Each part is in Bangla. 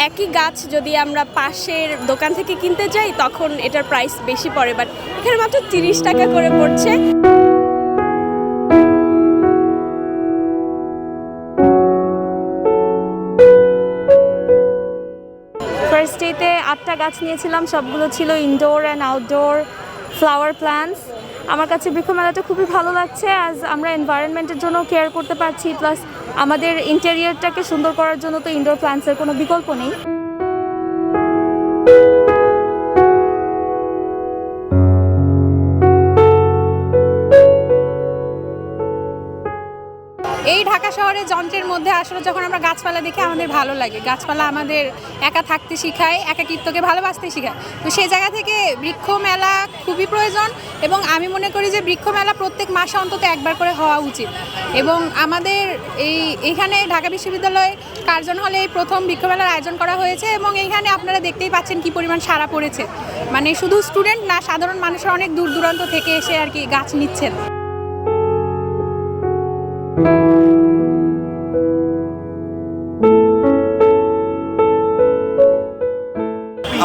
একই গাছ যদি আমরা পাশের দোকান থেকে কিনতে যাই তখন এটার প্রাইস বেশি পড়ে, বাট এখানে মাত্র 30 টাকা করে পড়ছে। ফার্স্ট ডেতে 8টা গাছ নিয়েছিলাম, সবগুলো ছিল indoor and outdoor flower plants. আমার কাছে বৃক্ষমেলাটা খুবই ভালো লাগছে, অ্যাজ আমরা এনভায়রনমেন্টের জন্য কেয়ার করতে পারছি, প্লাস আমাদের ইন্টেরিয়রটাকে সুন্দর করার জন্য তো ইনডোর প্ল্যান্টসের কোনো বিকল্প নেই। এই ঢাকা শহরের যন্ত্রের মধ্যে আসলে যখন আমরা গাছপালা দেখি আমাদের ভালো লাগে। গাছপালা আমাদের একা থাকতে শেখায়, একাকিত্বকে ভালোবাসতে শেখায়। তো সেই জায়গা থেকে বৃক্ষ মেলা খুবই প্রয়োজন এবং আমি মনে করি যে বৃক্ষ মেলা প্রত্যেক মাসে অন্তত একবার করে হওয়া উচিত। এবং আমাদের এইখানে ঢাকা বিশ্ববিদ্যালয় কার্জন হলে এই প্রথম বৃক্ষ মেলার আয়োজন করা হয়েছে এবং এইখানে আপনারা দেখতেই পাচ্ছেন কি পরিমাণ সাড়া পড়েছে। মানে শুধু স্টুডেন্ট না, সাধারণ মানুষের অনেক দূর দূরান্ত থেকে এসে আর কি গাছ নিচ্ছেন।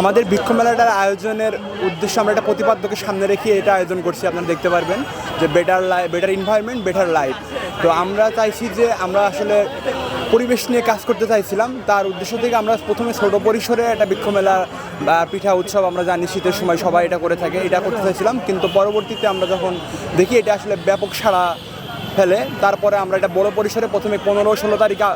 আমাদের বৃক্ষমেলাটার আয়োজনের উদ্দেশ্য আমরা একটা প্রতিপাদ্যকে সামনে রেখে এটা আয়োজন করছি। আপনারা দেখতে পারবেন যে বেটার এনভায়রনমেন্ট বেটার লাইফ। তো আমরা চাইছি যে আমরা আসলে পরিবেশ নিয়ে কাজ করতে চাইছিলাম। তার উদ্দেশ্য থেকে আমরা প্রথমে ছোটো পরিসরে একটা বৃক্ষমেলা বা পিঠা উৎসব, আমরা জানি শীতের সময় সবাই এটা করে থাকে, এটা করতে চাইছিলাম। কিন্তু পরবর্তীতে আমরা যখন দেখি এটা আসলে ব্যাপক সাড়া ফেলে, তারপরে আমরা এটা বড় পরিসরে প্রথমে 15-16 তারিখে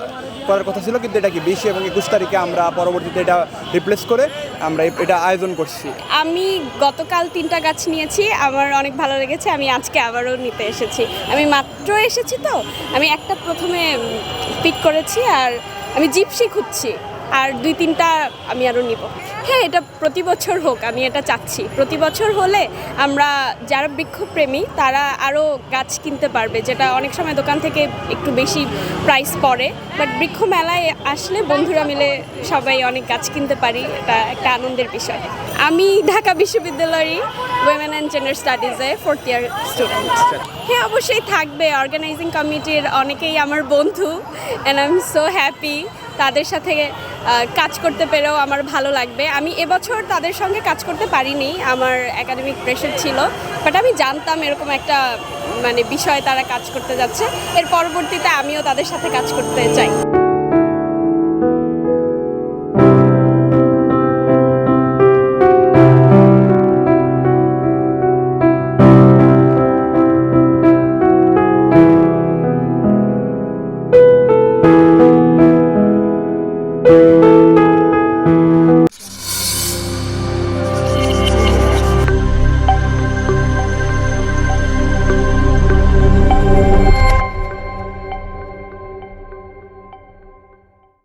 করার কথা ছিল, কিন্তু এটা কি 20 এবং 21 তারিখে আমরা পরবর্তীতে এটা রিপ্লেস করে আমরা এটা আয়োজন করছি। আমি গতকাল 3টা গাছ নিয়েছি, আমার অনেক ভালো লেগেছে। আমি আজকে আবারও নিতে এসেছি। আমি মাত্র এসেছি তো আমি একটা প্রথমে পিক করেছি আর আমি জিপসি খুঁজছি, আর 2-3টা আমি আরও নিব। হ্যাঁ, এটা প্রতি বছর হোক, আমি এটা চাচ্ছি। প্রতি বছর হলে আমরা যারা বৃক্ষপ্রেমী তারা আরও গাছ কিনতে পারবে, যেটা অনেক সময় দোকান থেকে একটু বেশি প্রাইস পড়ে। বাট বৃক্ষ মেলায় আসলে বন্ধুরা মিলে সবাই অনেক গাছ কিনতে পারি, এটা একটা আনন্দের বিষয়। আমি ঢাকা বিশ্ববিদ্যালয়ের উইমেন অ্যান্ড জেন্ডার স্টাডিজে 4th ইয়ার স্টুডেন্ট। হ্যাঁ, অবশ্যই থাকবে। অর্গানাইজিং কমিটির অনেকেই আমার বন্ধু and I am so happy. তাদের সাথে কাজ করতে পেরেও আমার ভালো লাগবে। আমি এবছর তাদের সঙ্গে কাজ করতে পারিনি, আমার একাডেমিক প্রেশার ছিল, বাট আমি জানতাম এরকম একটা বিষয় তারা কাজ করতে যাচ্ছে। এর পরবর্তীতে আমিও তাদের সাথে কাজ করতে চাই।